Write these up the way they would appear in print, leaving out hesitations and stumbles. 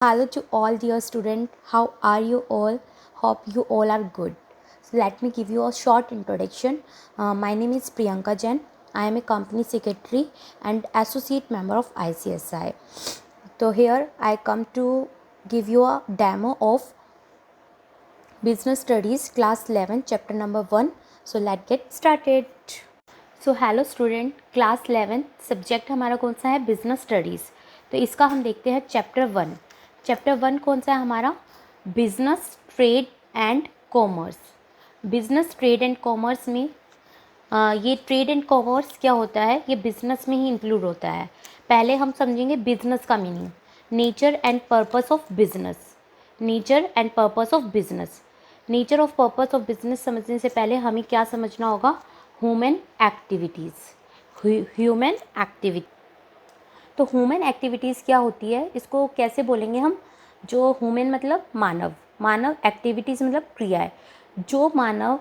Hello to all dear student. How are you all? Hope you all are good. So let me give you a short introduction. My name is Priyanka Jain. I am a company secretary and associate member of ICSI. So here I come to give you a demo of Business Studies class 11 chapter number 1. So let's get started. So hello student, class 11 subject हमारा कौन सा है? Business studies. तो इसका हम देखते हैं chapter 1। Chapter 1 कौन सा है हमारा? Business trade and commerce. Business trade and commerce में ये ट्रेड एंड कॉमर्स क्या होता है, ये बिजनेस में ही इंक्लूड होता है। पहले हम समझेंगे बिजनेस का meaning, nature and purpose of business. Nature and purpose of business. Nature of purpose of business समझने से पहले हमें क्या समझना होगा? Human activities. ह्यूमन एक्टिविटी, तो ह्यूमन एक्टिविटीज़ क्या होती है, इसको कैसे बोलेंगे हम? जो ह्यूमन मतलब मानव, मानव एक्टिविटीज़ मतलब क्रियाएं। जो मानव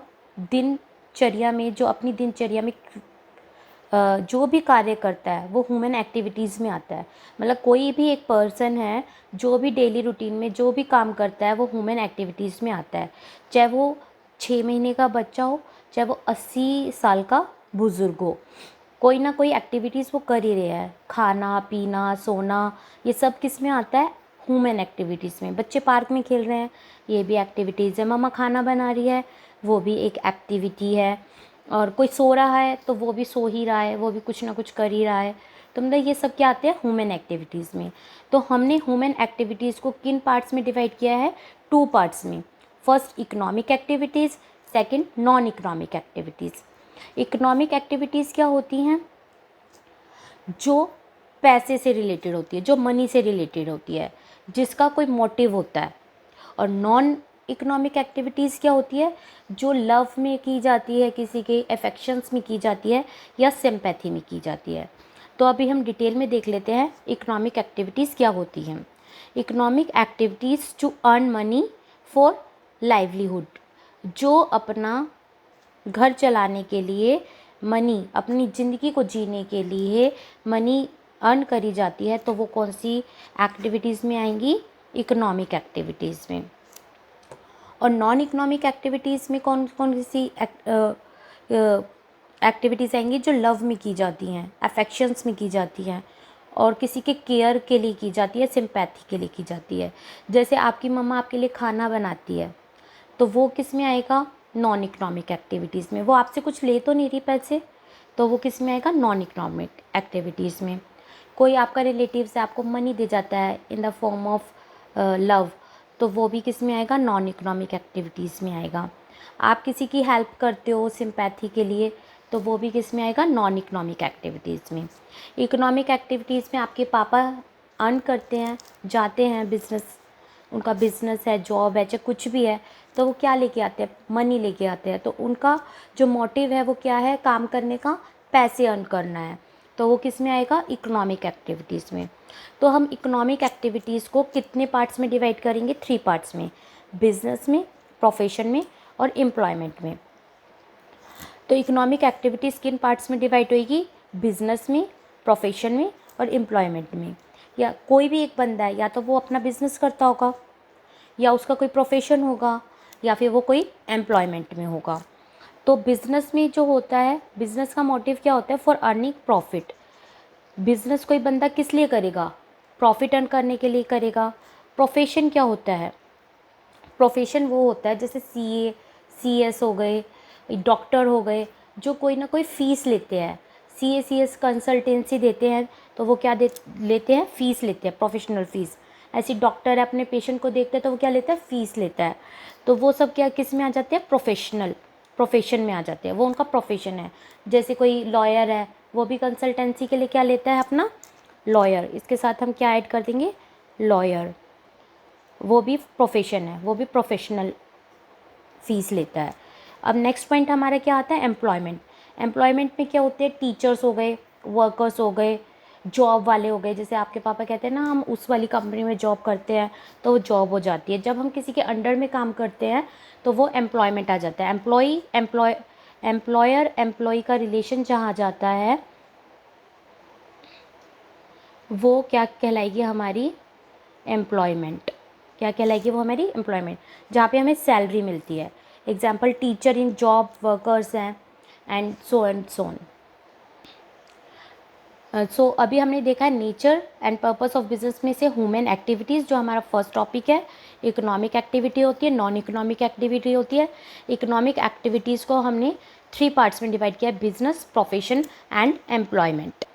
दिनचर्या में, जो अपनी दिनचर्या में जो भी कार्य करता है वो ह्यूमन एक्टिविटीज़ में आता है। मतलब कोई भी एक पर्सन है जो भी डेली रूटीन में जो भी काम करता है वो ह्यूमन एक्टिविटीज़ में आता है। चाहे वो 6 महीने का बच्चा हो, चाहे वो 80 साल का बुज़ुर्ग हो, कोई ना कोई एक्टिविटीज़ वो कर ही रहा है। खाना पीना सोना ये सब किस में आता है? ह्यूमन एक्टिविटीज़ में। बच्चे पार्क में खेल रहे हैं, ये भी एक्टिविटीज़ है। मम्मा खाना बना रही है, वो भी एक एक्टिविटी है। और कोई सो रहा है तो वो भी सो ही रहा है, वो भी कुछ ना कुछ कर ही रहा है। तो मतलब ये सब क्या आते हैं? ह्यूमन एक्टिविटीज़ में। तो हमने ह्यूमन एक्टिविटीज़ को किन पार्ट्स में डिवाइड किया है? 2 पार्ट्स में। First economic activities, second non economic activities. Economic activities क्या होती हैं? जो पैसे से रिलेटेड होती है, जो मनी से रिलेटेड होती है, जिसका कोई मोटिव होता है। और नॉन इकोनॉमिक एक्टिविटीज़ क्या होती है? जो लव में की जाती है, किसी के अफेक्शंस में की जाती है, या सिंपैथी में की जाती है। तो अभी हम डिटेल में देख लेते हैं इकोनॉमिक एक्टिविटीज़ क्या होती हैं। Economic activities to earn money for livelihood, जो अपना घर चलाने के लिए मनी, अपनी ज़िंदगी को जीने के लिए मनी अर्न करी जाती है, तो वो कौन सी एक्टिविटीज़ में आएंगी? इकोनॉमिक एक्टिविटीज़ में। और नॉन इकोनॉमिक एक्टिविटीज़ में कौन कौन सी एक्टिविटीज़ आएंगी? जो लव में की जाती हैं, अफेक्शंस में की जाती हैं, और किसी के केयर के लिए की जाती है, सिंपैथी के लिए की जाती है। जैसे आपकी मम्मा आपके लिए खाना बनाती है, तो वो किस में आएगा? नॉन इकोनॉमिक एक्टिविटीज़ में। वो आपसे कुछ ले तो नहीं रही पैसे, तो वो किस में आएगा? नॉन इकोनॉमिक एक्टिविटीज़ में। कोई आपका रिलेटिव से आपको मनी दे जाता है in the form of love, तो वो भी किस में आएगा? नॉन इकोनॉमिक एक्टिविटीज़ में आएगा। आप किसी की हेल्प करते हो सिंपैथी के लिए, तो वो भी किस में आएगा? नॉन इकोनॉमिक एक्टिविटीज़ में। इकोनॉमिक एक्टिविटीज़ में आपके पापा अर्न करते हैं, जाते हैं बिजनेस, उनका बिजनेस है, जॉब है, चाहे कुछ भी है, तो वो क्या लेके आते हैं? मनी लेके आते हैं। तो उनका जो मोटिव है वो क्या है? काम करने का, पैसे अर्न करना है। तो वो किस में आएगा? इकोनॉमिक एक्टिविटीज़ में। तो हम इकोनॉमिक एक्टिविटीज़ को कितने पार्ट्स में डिवाइड करेंगे? 3 पार्ट्स में, बिजनेस में, प्रोफेशन में और एम्प्लॉयमेंट में। तो इकोनॉमिक एक्टिविटीज़ किन पार्ट्स में डिवाइड होगी? बिजनेस में, प्रोफेशन में और एम्प्लॉयमेंट में। या कोई भी एक बंदा है, या तो वो अपना बिजनेस करता होगा, या उसका कोई प्रोफेशन होगा, या फिर वो कोई एम्प्लॉयमेंट में होगा। तो बिज़नेस में जो होता है, बिज़नेस का मोटिव क्या होता है? For earning profit. बिज़नेस कोई बंदा किस लिए करेगा? प्रॉफिट अर्न करने के लिए करेगा। प्रोफेशन क्या होता है? प्रोफेशन वो होता है जैसे सीए, सीएस हो गए, डॉक्टर हो गए, जो कोई ना कोई फ़ीस लेते हैं। सीए सीएस कंसल्टेंसी देते हैं, तो वो क्या लेते हैं? फ़ीस लेते हैं, प्रोफेशनल फ़ीस। ऐसी डॉक्टर अपने पेशेंट को देखते हैं तो वो क्या लेता है? फ़ीस लेता है। तो वो सब क्या किस में आ जाते हैं? प्रोफेशन में आ जाते हैं, वो उनका प्रोफेशन है। जैसे कोई लॉयर है, वो भी कंसल्टेंसी के लिए क्या लेता है? अपना लॉयर। इसके साथ हम क्या ऐड कर देंगे? लॉयर। वो भी प्रोफेशन है, वो भी प्रोफेशनल फ़ीस लेता है। अब नेक्स्ट पॉइंट हमारा क्या आता है? एम्प्लॉयमेंट। एम्प्लॉयमेंट में क्या होते हैं? टीचर्स हो गए, वर्कर्स हो गए, जॉब वाले हो गए। जैसे आपके पापा कहते हैं ना, हम उस वाली कंपनी में जॉब करते हैं, तो वो जॉब हो जाती है। जब हम किसी के अंडर में काम करते हैं तो वो एम्प्लॉयमेंट आ जाता है। एम्प्लॉयर एम्प्लॉय का रिलेशन जहाँ जाता है, वो क्या कहलाएगी? हमारी एम्प्लॉयमेंट। क्या कहलाएगी वो हमारी? एम्प्लॉयमेंट, जहाँ पे हमें सैलरी मिलती है। एग्जाम्पल टीचर इन जॉब वर्कर्स हैं एंड सोन। सो अभी हमने देखा है nature and purpose of business में से ह्यूमन एक्टिविटीज़, जो हमारा फर्स्ट टॉपिक है। इकोनॉमिक एक्टिविटी होती है, नॉन इकोनॉमिक एक्टिविटी होती है। इकोनॉमिक एक्टिविटीज़ को हमने 3 पार्ट्स में डिवाइड किया है: बिजनेस, प्रोफेशन एंड एम्प्लॉयमेंट।